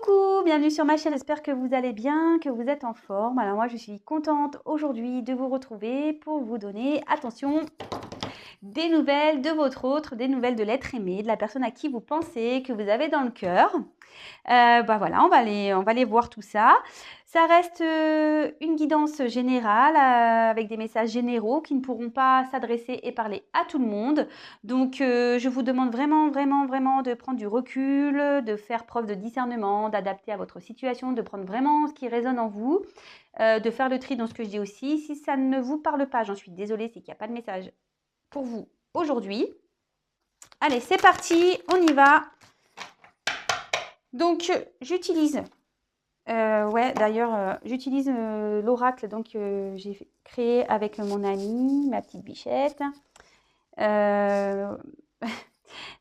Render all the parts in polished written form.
Coucou, bienvenue sur ma chaîne, j'espère que vous allez bien, que vous êtes en forme. Alors moi je suis contente aujourd'hui de vous retrouver pour vous donner, attention, des nouvelles de votre autre, des nouvelles de l'être aimé, de la personne à qui vous pensez, que vous avez dans le cœur. Voilà, on va les voir tout ça. Ça reste une guidance générale avec des messages généraux qui ne pourront pas s'adresser et parler à tout le monde. Donc, je vous demande vraiment de prendre du recul, de faire preuve de discernement, d'adapter à votre situation, de prendre vraiment ce qui résonne en vous, de faire le tri dans ce que je dis aussi. Si ça ne vous parle pas, j'en suis désolée, c'est qu'il n'y a pas de message pour vous aujourd'hui. Allez, c'est parti, on y va. Donc, j'utilise, j'utilise l'oracle j'ai créé avec mon amie, ma petite bichette.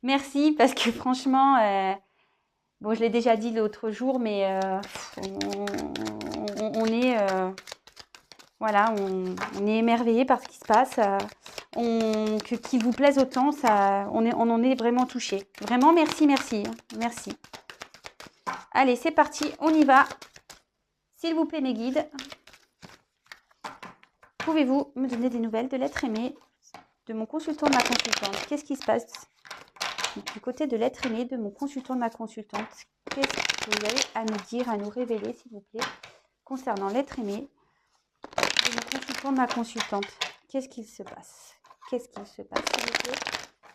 Merci parce que franchement, bon, je l'ai déjà dit l'autre jour, mais on est, voilà, on est émerveillé par ce qui se passe. Qu'il vous plaise autant, on en est vraiment touché. Vraiment, merci. Allez, c'est parti, on y va. S'il vous plaît, mes guides, pouvez-vous me donner des nouvelles de l'être aimé, de mon consultant, de ma consultante? Qu'est-ce qui se passe du côté de l'être aimé, de mon consultant, de ma consultante? Qu'est-ce que vous avez à nous dire, à nous révéler, s'il vous plaît, concernant l'être aimé, de mon consultant, de ma consultante? Qu'est-ce qu'il se passe? S'il vous plaît?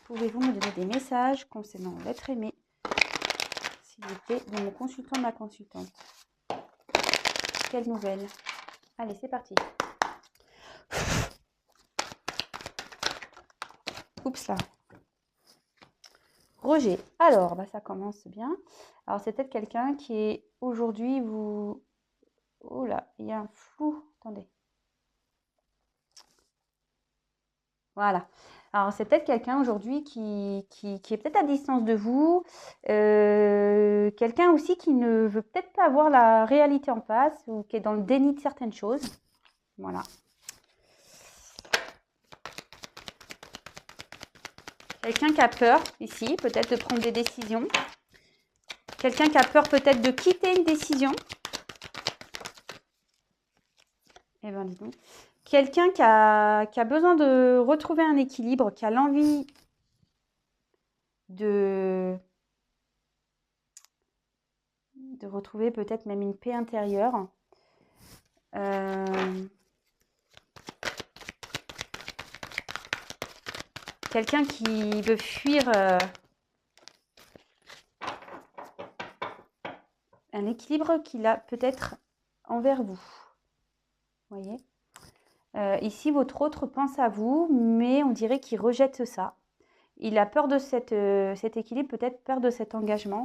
Pouvez-vous me donner des messages concernant l'être aimé, s'il vous plaît, de mon consultant, de ma consultante? Quelle nouvelle? Allez, c'est parti. Oups là. Roger. Alors, ça commence bien. Alors, c'est peut-être quelqu'un qui est aujourd'hui vous... Oh là, il y a un flou. Attendez. Voilà. Alors, c'est peut-être quelqu'un aujourd'hui qui est peut-être à distance de vous. Quelqu'un aussi qui ne veut peut-être pas avoir la réalité en face ou qui est dans le déni de certaines choses. Voilà. Quelqu'un qui a peur ici, peut-être de prendre des décisions. Quelqu'un qui a peur peut-être de quitter une décision. Eh bien, dis donc. Quelqu'un qui a besoin de retrouver un équilibre, qui a l'envie de retrouver peut-être même une paix intérieure. Quelqu'un qui veut fuir un équilibre qu'il a peut-être envers vous. Vous voyez ? Ici, votre autre pense à vous, mais on dirait qu'il rejette ça. Il a peur de cet équilibre, peut-être peur de cet engagement.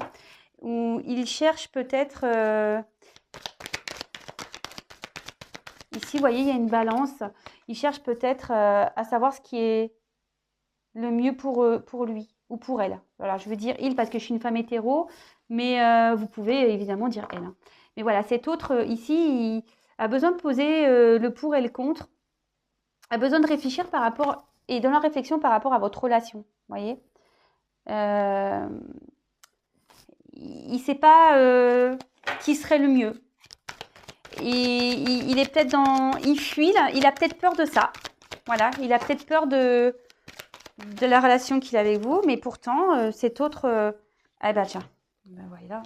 Ou il cherche peut-être... ici, vous voyez, il y a une balance. Il cherche peut-être à savoir ce qui est le mieux pour lui ou pour elle. Voilà, je veux dire il parce que je suis une femme hétéro, mais vous pouvez évidemment dire elle. Hein. Mais voilà, cet autre ici, il a besoin de poser le pour et le contre, a besoin de réfléchir par rapport, et dans la réflexion par rapport à votre relation, vous voyez. Il ne sait pas qui serait le mieux. Et il est peut-être il fuit, là, il a peut-être peur de ça. Voilà, il a peut-être peur de la relation qu'il a avec vous, mais pourtant, cet autre... ah bah tiens, voilà.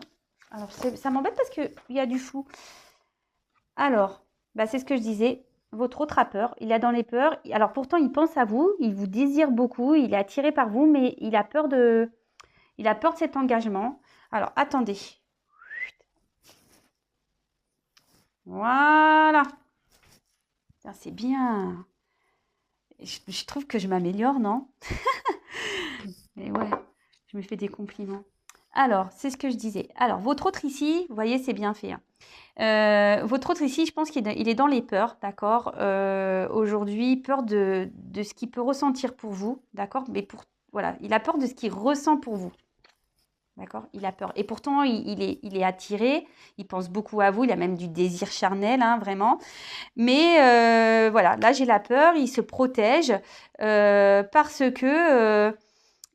Alors, ça m'embête parce qu'il y a du flou. Alors, c'est ce que je disais. Votre autre a peur, il a dans les peurs. Alors, pourtant, il pense à vous, il vous désire beaucoup, il est attiré par vous, mais il a peur de cet engagement. Alors, attendez. Voilà. C'est bien. Je trouve que je m'améliore, non? Mais ouais, je me fais des compliments. Alors, c'est ce que je disais. Alors, votre autre ici, vous voyez, c'est bien fait. Hein. Votre autre ici, je pense qu'il est dans les peurs, d'accord? Aujourd'hui, peur de ce qu'il peut ressentir pour vous, d'accord? Mais voilà, il a peur de ce qu'il ressent pour vous. D'accord? Il a peur. Et pourtant, il est attiré, il pense beaucoup à vous, il a même du désir charnel, hein, vraiment. Mais voilà, là, j'ai la peur, il se protège parce que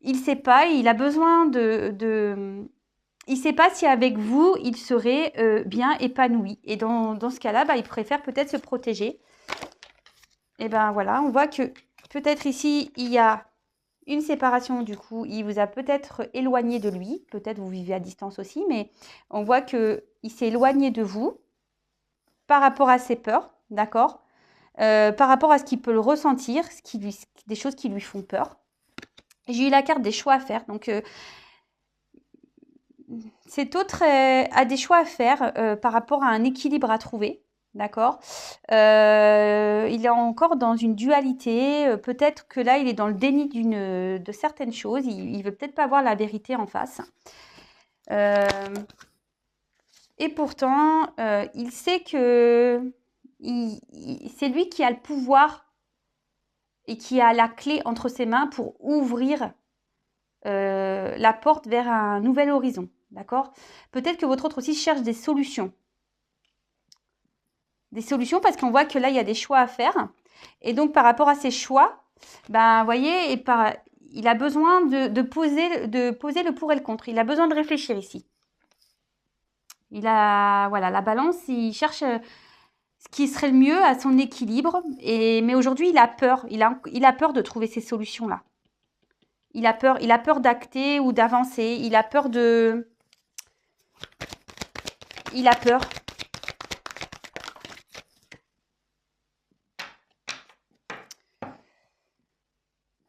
il ne sait pas, il a besoin il ne sait pas si avec vous, il serait bien épanoui. Et dans ce cas-là, il préfère peut-être se protéger. Et ben voilà, on voit que peut-être ici, il y a une séparation. Du coup, il vous a peut-être éloigné de lui. Peut-être vous vivez à distance aussi, mais on voit qu'il s'est éloigné de vous par rapport à ses peurs, d'accord, par rapport à ce qu'il peut le ressentir, des choses qui lui font peur. J'ai eu la carte des choix à faire. Donc, cet autre a des choix à faire par rapport à un équilibre à trouver. D'accord. Il est encore dans une dualité. Peut-être que là, il est dans le déni de certaines choses. Il ne veut peut-être pas voir la vérité en face. Et pourtant, il sait que c'est lui qui a le pouvoir et qui a la clé entre ses mains pour ouvrir la porte vers un nouvel horizon. D'accord. Peut-être que votre autre aussi cherche des solutions. Des solutions parce qu'on voit que là, il y a des choix à faire. Et donc, par rapport à ces choix, vous voyez, il a besoin de poser le pour et le contre. Il a besoin de réfléchir ici. Voilà, la balance, il cherche ce qui serait le mieux à son équilibre. Mais aujourd'hui, il a peur. Il a peur de trouver ces solutions-là. Il a peur d'acter ou d'avancer. Il a peur.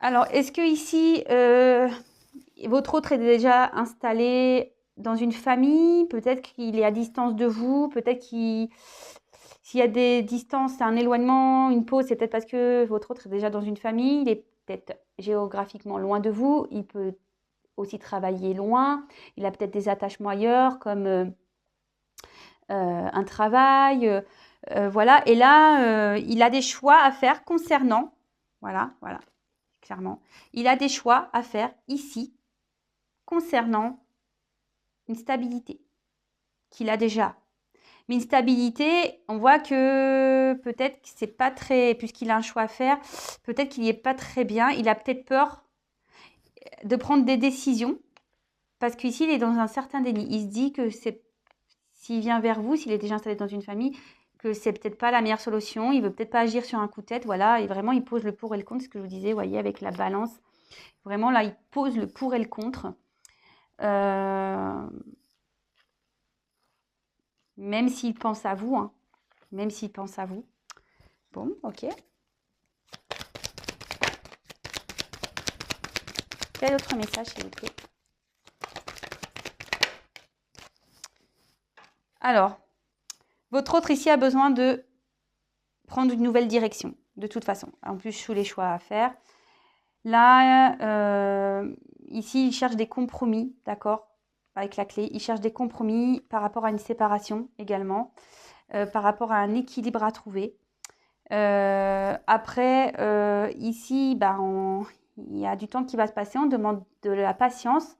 Alors, est-ce que ici, votre autre est déjà installé dans une famille? Peut-être qu'il est à distance de vous. Peut-être s'il y a des distances, un éloignement, une pause, c'est peut-être parce que votre autre est déjà dans une famille. Il est peut-être géographiquement loin de vous. Il peut aussi travailler loin. Il a peut-être des attachements ailleurs, comme un travail. Voilà. Et là, il a des choix à faire concernant. Voilà. Clairement. Il a des choix à faire ici concernant une stabilité qu'il a déjà. Mais une stabilité, on voit que peut-être que c'est pas très, puisqu'il a un choix à faire, peut-être qu'il n'y est pas très bien. Il a peut-être peur de prendre des décisions parce qu'ici, il est dans un certain déni. Il se dit que s'il vient vers vous, s'il est déjà installé dans une famille, que c'est peut-être pas la meilleure solution. Il veut peut-être pas agir sur un coup de tête. Voilà, et vraiment, il pose le pour et le contre, ce que je vous disais, vous voyez, avec la balance. Vraiment, là, il pose le pour et le contre. Même s'il pense à vous. Hein. Même s'il pense à vous. Bon, ok. Quel autre message, s'il vous plaît? Alors, votre autre ici a besoin de prendre une nouvelle direction, de toute façon. En plus, sous les choix à faire. Là, ici, il cherche des compromis, d'accord, avec la clé. Il cherche des compromis par rapport à une séparation également, par rapport à un équilibre à trouver. Après, ici, il y a du temps qui va se passer. On demande de la patience.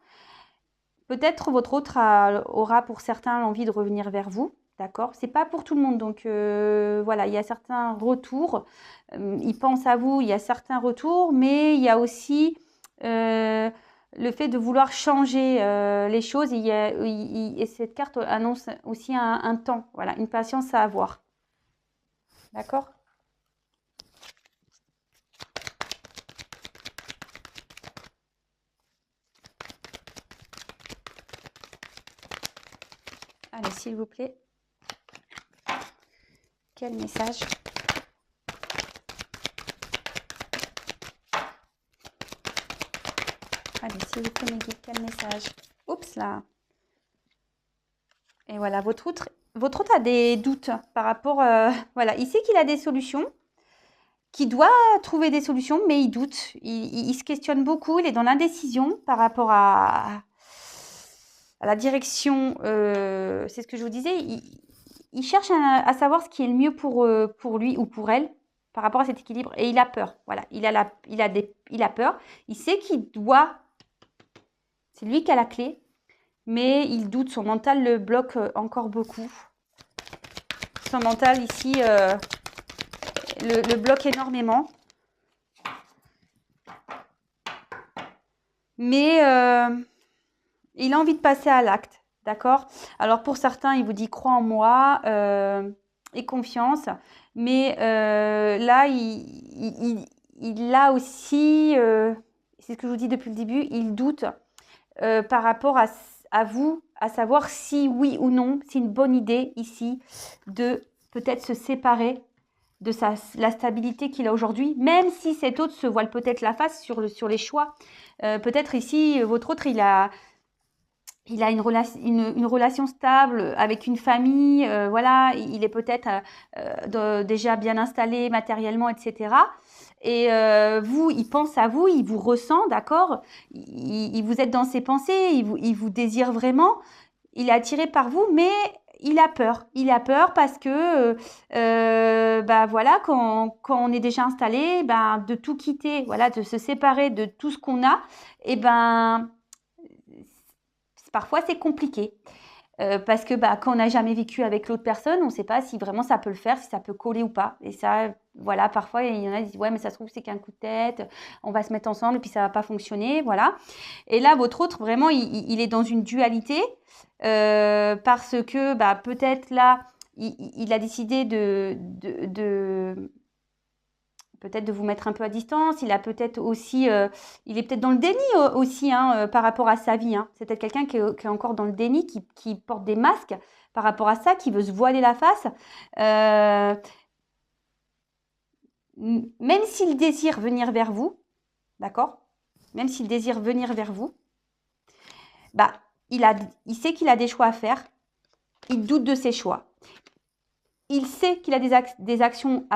Peut-être votre autre aura pour certains l'envie de revenir vers vous. D'accord, c'est pas pour tout le monde. Donc voilà, il y a certains retours. Il pense à vous, il y a certains retours, mais il y a aussi le fait de vouloir changer les choses. Et cette carte annonce aussi un temps, voilà, une patience à avoir. D'accord? Allez, s'il vous plaît. Quel message? Allez, s'il vous plaît, mes guides, quel message? Oups, là. Et voilà, votre autre a des doutes par rapport... voilà, il sait qu'il a des solutions, qu'il doit trouver des solutions, mais il doute. Il se questionne beaucoup, il est dans l'indécision par rapport à la direction. C'est ce que je vous disais. Il cherche à savoir ce qui est le mieux pour lui ou pour elle par rapport à cet équilibre. Et il a peur. Voilà, il a peur. Il sait qu'il doit... C'est lui qui a la clé. Mais il doute, son mental le bloque encore beaucoup. Son mental ici le bloque énormément. Mais il a envie de passer à l'acte. D'accord? Alors pour certains, il vous dit crois en moi et confiance. Mais là, il a aussi, c'est ce que je vous dis depuis le début, il doute par rapport à vous, à savoir si oui ou non, c'est une bonne idée ici de peut-être se séparer de la stabilité qu'il a aujourd'hui, même si cet autre se voile peut-être la face sur les choix. Peut-être ici, votre autre, il a une relation stable avec une famille, voilà, il est peut-être déjà bien installé matériellement, etc. Et vous, il pense à vous, il vous ressent, d'accord? Il vous êtes dans ses pensées, il vous désire vraiment, il est attiré par vous, mais il a peur. Il a peur parce que, bah voilà, quand on est déjà installé, ben, de tout quitter, voilà, de se séparer de tout ce qu'on a, et ben, parfois c'est compliqué. Parce que bah, quand on n'a jamais vécu avec l'autre personne, on ne sait pas si vraiment ça peut le faire, si ça peut coller ou pas. Et ça, voilà, parfois il y en a qui disent ouais, mais ça se trouve c'est qu'un coup de tête, on va se mettre ensemble et puis ça va pas fonctionner, voilà. Et là, votre autre vraiment, il est dans une dualité parce que bah, peut-être là, il a décidé peut-être de vous mettre un peu à distance. Il a peut-être aussi, il est peut-être dans le déni aussi hein, par rapport à sa vie. Hein. C'est peut-être quelqu'un qui est encore dans le déni, qui porte des masques par rapport à ça, qui veut se voiler la face. Même s'il désire venir vers vous, d'accord? Même s'il désire venir vers vous, bah, il sait qu'il a des choix à faire. Il doute de ses choix. Il sait qu'il a des actions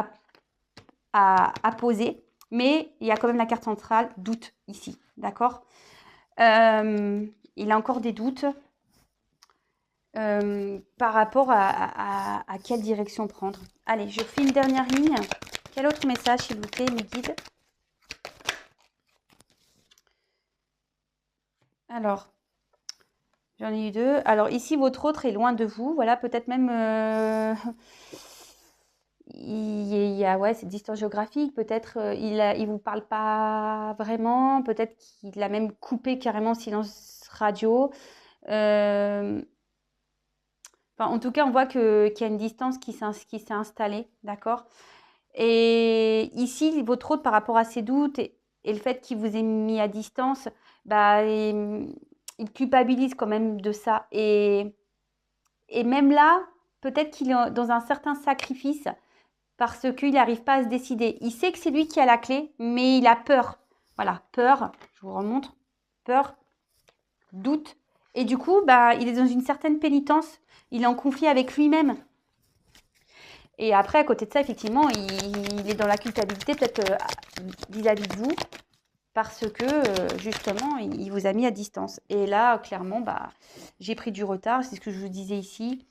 à poser, mais il y a quand même la carte centrale doute ici, d'accord? Il a encore des doutes par rapport à quelle direction prendre. Allez, je fais une dernière ligne. Quel autre message, s'il vous plaît, mes guides? Alors, j'en ai eu deux. Alors, ici, votre autre est loin de vous. Voilà, peut-être même... il y a ouais, cette distance géographique. Peut-être il vous parle pas vraiment. Peut-être qu'il a même coupé carrément silence radio. Enfin, en tout cas, on voit qu'il y a une distance qui s'est installée, d'accord? Et ici, votre autre, par rapport à ses doutes et le fait qu'il vous ait mis à distance, bah, il culpabilise quand même de ça. Et même là, peut-être qu'il est dans un certain sacrifice parce qu'il n'arrive pas à se décider. Il sait que c'est lui qui a la clé, mais il a peur. Voilà, peur, je vous remontre, peur, doute. Et du coup, bah, il est dans une certaine pénitence. Il est en conflit avec lui-même. Et après, à côté de ça, effectivement, il est dans la culpabilité peut-être vis-à-vis de vous parce que justement, il vous a mis à distance. Et là, clairement, bah, j'ai pris du retard. C'est ce que je vous disais ici.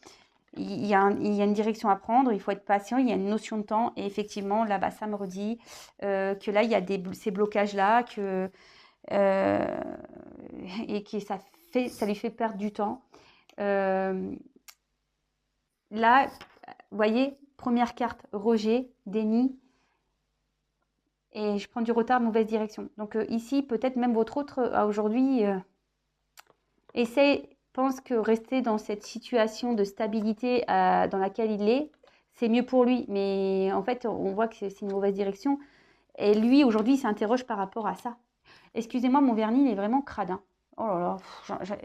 Il y a une direction à prendre, il faut être patient, il y a une notion de temps. Et effectivement, là, bah, ça me redit que là, il y a ces blocages-là et que ça lui fait perdre du temps. Là, vous voyez, première carte, rejet, déni. Et je prends du retard, mauvaise direction. Donc ici, peut-être même votre autre, aujourd'hui, pense que rester dans cette situation de stabilité dans laquelle il est, c'est mieux pour lui. Mais en fait, on voit que c'est une mauvaise direction. Et lui, aujourd'hui, il s'interroge par rapport à ça. Excusez-moi, mon vernis, il est vraiment crade. Hein. Oh là là.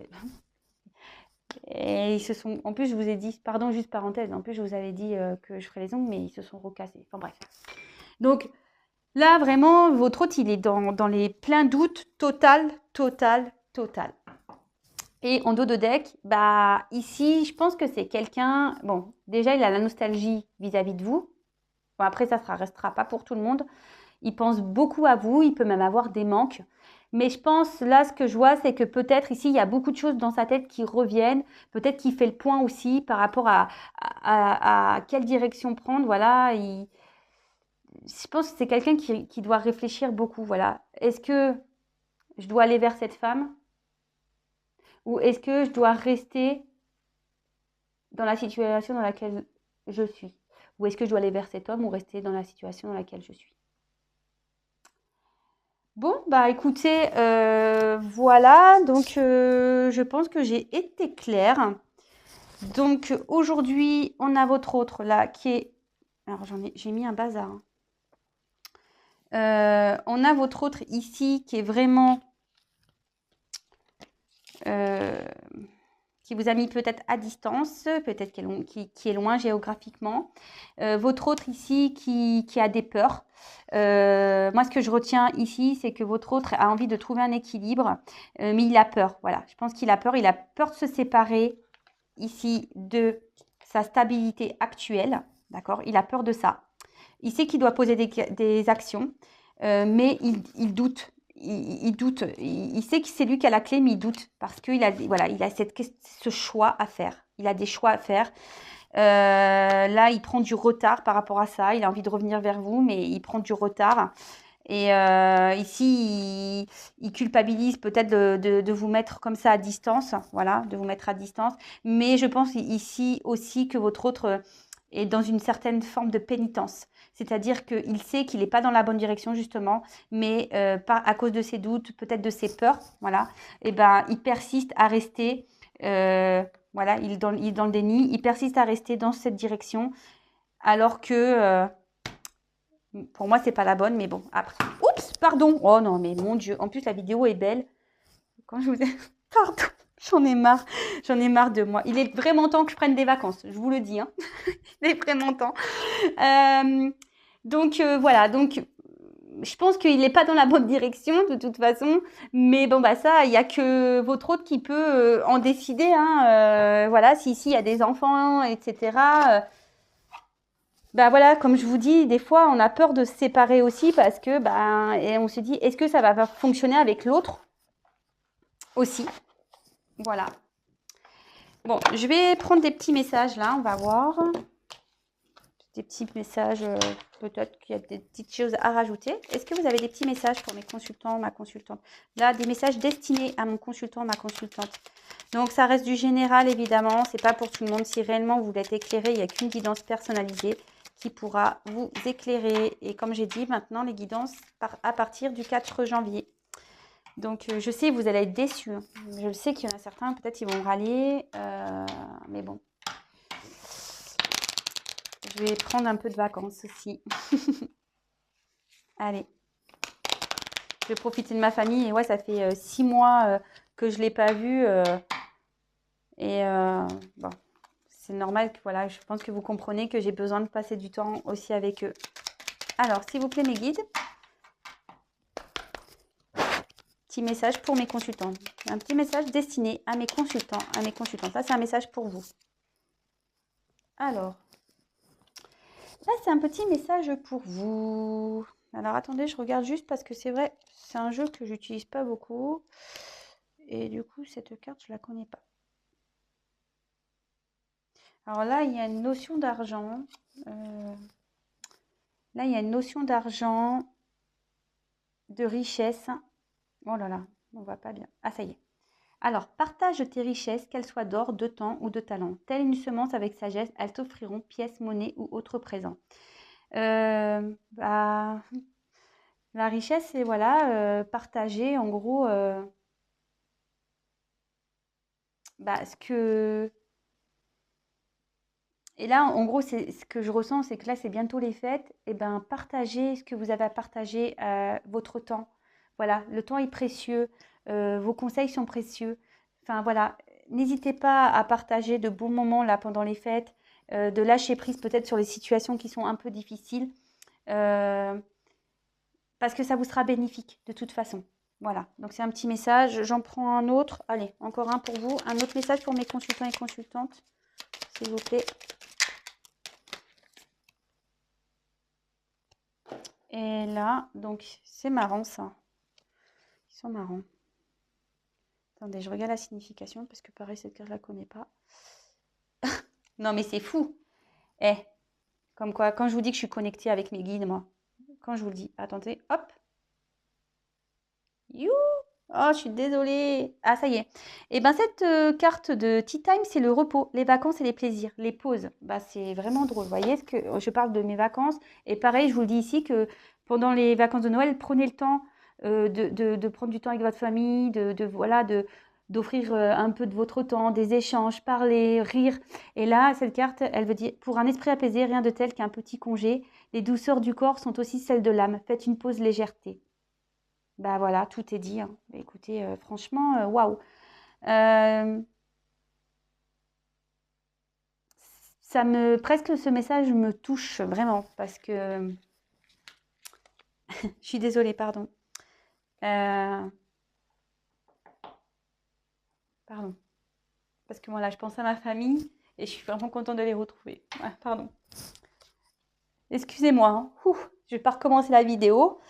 Et ils se sont... En plus, je vous ai dit... Pardon, juste parenthèse. En plus, je vous avais dit que je ferais les ongles, mais ils se sont recassés. Enfin bref. Donc, là, vraiment, votre hôte, il est dans les pleins doutes, total. Et en dos de deck, bah, ici, je pense que c'est quelqu'un... Bon, déjà, il a la nostalgie vis-à-vis de vous. Bon, après, ça ne restera pas pour tout le monde. Il pense beaucoup à vous, il peut même avoir des manques. Mais je pense, là, ce que je vois, c'est que peut-être ici, il y a beaucoup de choses dans sa tête qui reviennent. Peut-être qu'il fait le point aussi par rapport à quelle direction prendre. Voilà, je pense que c'est quelqu'un qui doit réfléchir beaucoup. Voilà. Est-ce que je dois aller vers cette femme ou est-ce que je dois rester dans la situation dans laquelle je suis? Ou est-ce que je dois aller vers cet homme ou rester dans la situation dans laquelle je suis? Bon, bah écoutez, voilà, donc je pense que j'ai été claire. Donc aujourd'hui, on a votre autre là qui est... Alors j'ai mis un bazar, hein. On a votre autre ici qui est vraiment... qui vous a mis peut-être à distance, peut-être qui est loin géographiquement. Votre autre ici qui a des peurs. Moi, ce que je retiens ici, c'est que votre autre a envie de trouver un équilibre, mais il a peur. Voilà, je pense qu'il a peur. Il a peur de se séparer ici de sa stabilité actuelle. D'accord? Il a peur de ça. Il sait qu'il doit poser des actions, mais il doute. Il doute. Il sait que c'est lui qui a la clé, mais il doute parce qu'il a, voilà, il a ce choix à faire. Il a des choix à faire. Là, il prend du retard par rapport à ça. Il a envie de revenir vers vous, mais il prend du retard. Et ici, il culpabilise peut-être de vous mettre comme ça à distance. Voilà, de vous mettre à distance. Mais je pense ici aussi que votre autre est dans une certaine forme de pénitence. C'est-à-dire qu'il sait qu'il n'est pas dans la bonne direction, justement, mais à cause de ses doutes, peut-être de ses peurs, voilà, et ben, il persiste à rester, voilà, il est dans le déni, il persiste à rester dans cette direction, alors que, pour moi, c'est pas la bonne, mais bon, après. Oups, pardon. Oh non, mais mon Dieu, en plus, la vidéo est belle. Quand je vous ai... Pardon. J'en ai marre de moi. Il est vraiment temps que je prenne des vacances, je vous le dis, hein. Il est vraiment temps. Donc voilà, donc je pense qu'il n'est pas dans la bonne direction de toute façon, mais bon bah ça, il n'y a que votre autre qui peut en décider, hein. Voilà, si ici il y a des enfants, etc. Bah voilà, comme je vous dis, des fois on a peur de se séparer aussi parce que et on se dit, est-ce que ça va fonctionner avec l'autre aussi? Voilà. Bon, je vais prendre des petits messages là, on va voir. Des petits messages, peut-être qu'il y a des petites choses à rajouter. Est-ce que vous avez des petits messages pour mes consultants, ma consultante? Là, des messages destinés à mon consultant, ma consultante. Donc, ça reste du général, évidemment. C'est pas pour tout le monde. Si réellement vous voulez être éclairé, il n'y a qu'une guidance personnalisée qui pourra vous éclairer. Et comme j'ai dit, maintenant, les guidances à partir du 4 janvier. Donc, je sais, vous allez être déçus. Je sais qu'il y en a certains, peut-être, ils vont râler. Mais bon. Je vais prendre un peu de vacances aussi. Allez. Je vais profiter de ma famille. Et ouais, ça fait 6 mois que je ne l'ai pas vu. Bon, c'est normal que voilà, je pense que vous comprenez que j'ai besoin de passer du temps aussi avec eux. Alors, s'il vous plaît, mes guides. Petit message pour mes consultants. Un petit message destiné à mes consultants, à mes consultantes. Ça, c'est un message pour vous. Alors, là, c'est un petit message pour vous. Alors, attendez, je regarde juste parce que c'est vrai, c'est un jeu que j'utilise pas beaucoup. Et du coup, cette carte, je la connais pas. Alors là, il y a une notion d'argent. Là, il y a une notion d'argent, de richesse. Oh là là, on va pas bien. Ah, ça y est. Alors, partage tes richesses, qu'elles soient d'or, de temps ou de talent. Telle une semence avec sagesse, elles t'offriront pièces, monnaie ou autres présents. La richesse, c'est voilà, partager en gros ce que... Et là, en gros, c'est ce que je ressens, c'est que là, c'est bientôt les fêtes. Et ben, partagez ce que vous avez à partager, votre temps. Voilà, le temps est précieux, vos conseils sont précieux. Enfin, voilà, n'hésitez pas à partager de bons moments là pendant les fêtes, de lâcher prise peut-être sur les situations qui sont un peu difficiles, parce que ça vous sera bénéfique de toute façon. Voilà, donc c'est un petit message. J'en prends un autre. Allez, encore un pour vous. Un autre message pour mes consultants et consultantes, s'il vous plaît. Et là, donc, c'est marrant ça. Ils sont marrants. Attendez, je regarde la signification parce que pareil, cette carte, je la connais pas. Non, mais c'est fou. Eh, comme quoi, quand je vous dis que je suis connectée avec mes guides, moi. Quand je vous le dis. Attendez, hop. You. Oh, je suis désolée. Ah, ça y est. Et ben cette carte de Tea Time, c'est le repos, les vacances et les plaisirs, les pauses. Bah, c'est vraiment drôle. Vous voyez, je parle de mes vacances. Et pareil, je vous le dis ici que pendant les vacances de Noël, prenez le temps de prendre du temps avec votre famille, voilà, d'offrir un peu de votre temps, des échanges, parler, rire. Et là, cette carte, elle veut dire, pour un esprit apaisé, rien de tel qu'un petit congé. Les douceurs du corps sont aussi celles de l'âme. Faites une pause légèreté. Bah voilà, tout est dit, hein. Écoutez, franchement, waouh. Euh, presque ce message me touche vraiment parce que, je suis désolée, pardon. Pardon. Parce que moi, là, je pense à ma famille et je suis vraiment contente de les retrouver. Ouais, pardon. Excusez-moi, hein. Je vais pas recommencer la vidéo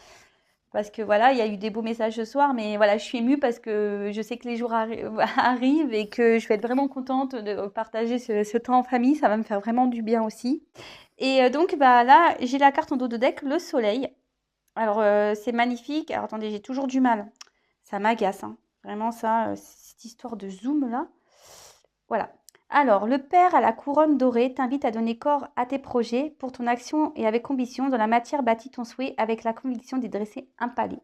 parce que voilà, il y a eu des beaux messages ce soir, mais voilà, je suis émue parce que je sais que les jours arrivent et que je vais être vraiment contente de partager ce temps en famille. Ça va me faire vraiment du bien aussi. Et donc, bah là, j'ai la carte en dos de deck, le soleil. Alors, c'est magnifique. Alors, attendez, j'ai toujours du mal. Ça m'agace, hein. Vraiment, ça, cette histoire de zoom là. Voilà. Alors, le Père à la couronne dorée t'invite à donner corps à tes projets pour ton action et avec ambition. Dans la matière, bâtis ton souhait avec la conviction d'y dresser un palais.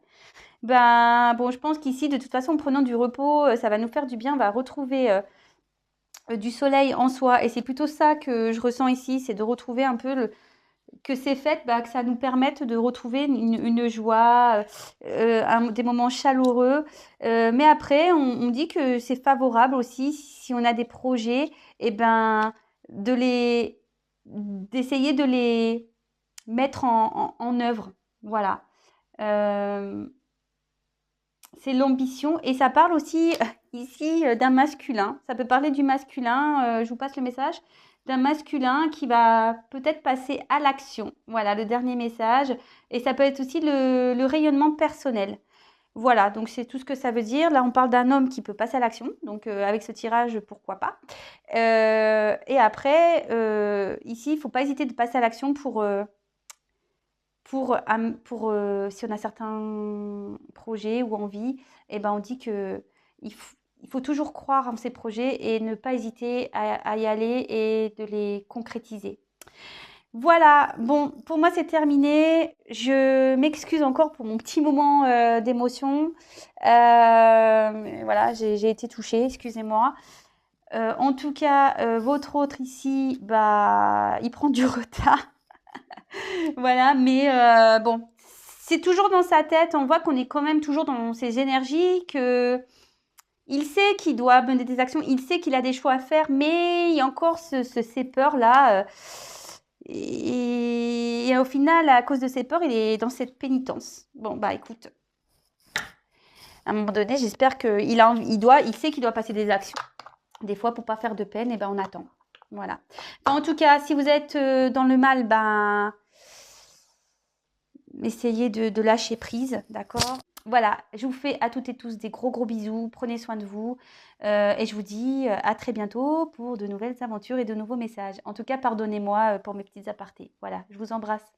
Ben, bon, je pense qu'ici, de toute façon, en prenant du repos, ça va nous faire du bien. On va retrouver du soleil en soi. Et c'est plutôt ça que je ressens ici, c'est de retrouver un peu que ces fêtes, bah, que ça nous permette de retrouver une joie, des moments chaleureux. Mais après, on dit que c'est favorable aussi, si on a des projets, et ben, d'essayer de les mettre en œuvre. Voilà. Euh, c'est l'ambition. Et ça parle aussi ici d'un masculin. Ça peut parler du masculin. Je vous passe le message d'un masculin qui va peut-être passer à l'action. Voilà, le dernier message. Et ça peut être aussi le rayonnement personnel. Voilà, donc c'est tout ce que ça veut dire. Là, on parle d'un homme qui peut passer à l'action. Donc, avec ce tirage, pourquoi pas. Et après, ici, il ne faut pas hésiter de passer à l'action si on a certains projets ou envies, eh ben, on dit que il faut toujours croire en ces projets et ne pas hésiter à y aller et de les concrétiser. Voilà, bon, pour moi c'est terminé. Je m'excuse encore pour mon petit moment d'émotion. Voilà, j'ai été touchée, excusez-moi. En tout cas, votre autre ici, bah, il prend du retard. Voilà, mais bon, c'est toujours dans sa tête. On voit qu'on est quand même toujours dans ses énergies, que il sait qu'il doit mener des actions, il sait qu'il a des choix à faire, mais il y a encore ces peurs-là. Et au final, à cause de ces peurs, il est dans cette pénitence. Bon, bah écoute, à un moment donné, j'espère il sait qu'il doit passer des actions. Des fois, pour pas faire de peine, et ben on attend. Voilà. Enfin, en tout cas, si vous êtes dans le mal, ben essayez de lâcher prise, d'accord? Voilà, je vous fais à toutes et tous des gros gros bisous, prenez soin de vous et je vous dis à très bientôt pour de nouvelles aventures et de nouveaux messages. En tout cas, pardonnez-moi pour mes petits apartés. Voilà, je vous embrasse.